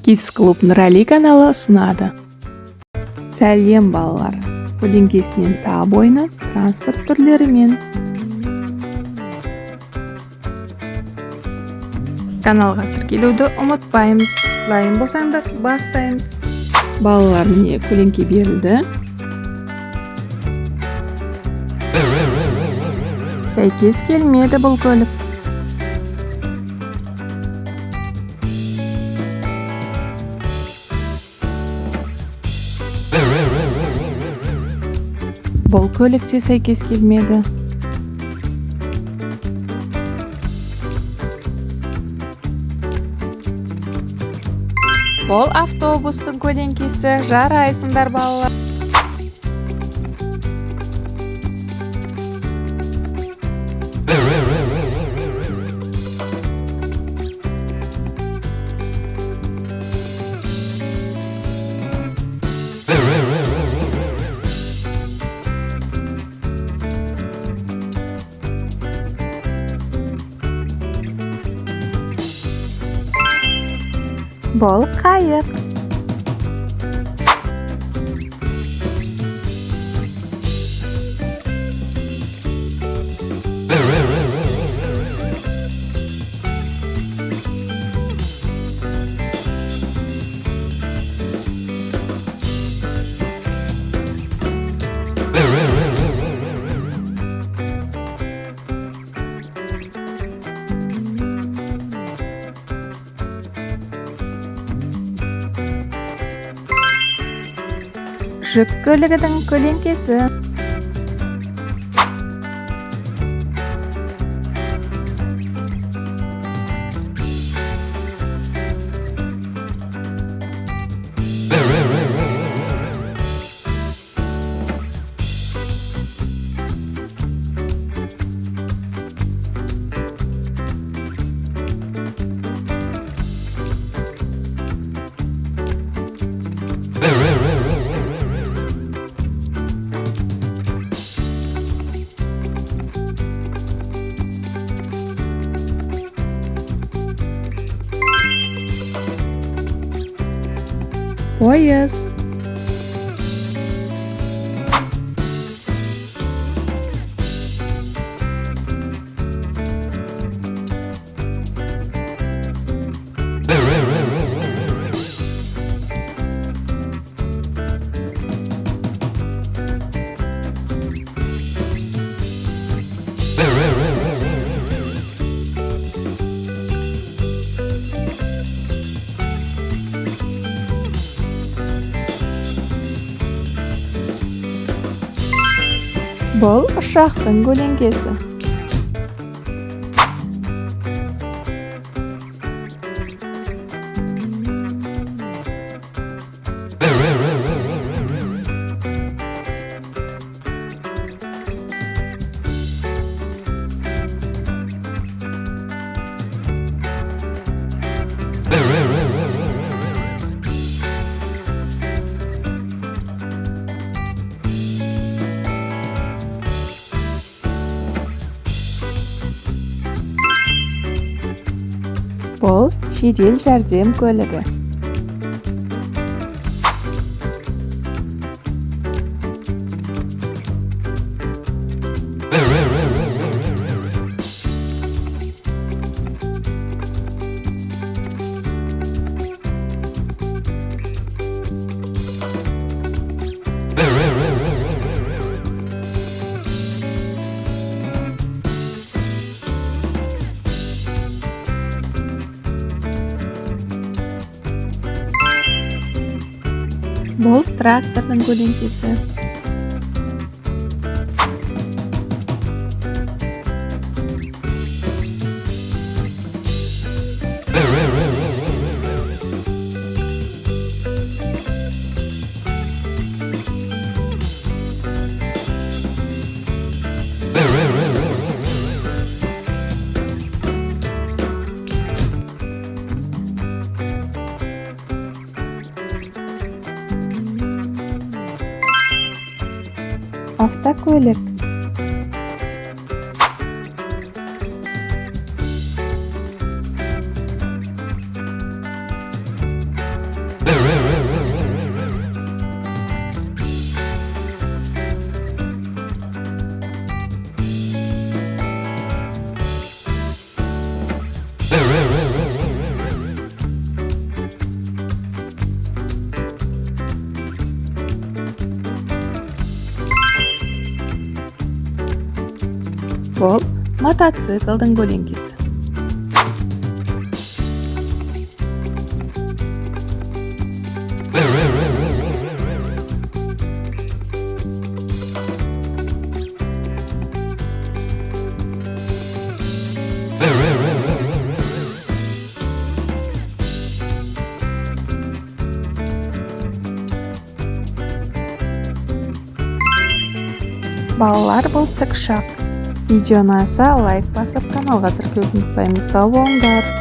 Kids Club Нұрали каналы ұсынады. Сәлем балалар. Көлеңкесінен тап ойыны транспорт түрлерімен. Каналға тіркелуді ұмытпаймыз. Дайын болсаңдар бастаймыз. Балалар, міне көлеңке берілді. Сәйкес келмеді бұл көлік. Бұл көлікте сәйкес келмеді. Бұл автобустың көлеңкесі. Жарайсыңдар балалар. Бұл қайық. Жүк көлігінің көлеңкесі. Пойыз. Бұл ұшақтың көлеңкесі. Бұл жедел жәрдем көлігі. Бұл трактордың көлеңкесі. Автокөлік. Бұл мотоциклдың көлеңкесі. Балалар, бұл тікұшақ. Видеоны аса лайк басып, каналға тіркелуді ұмытпаңыз. Сау болыңдар.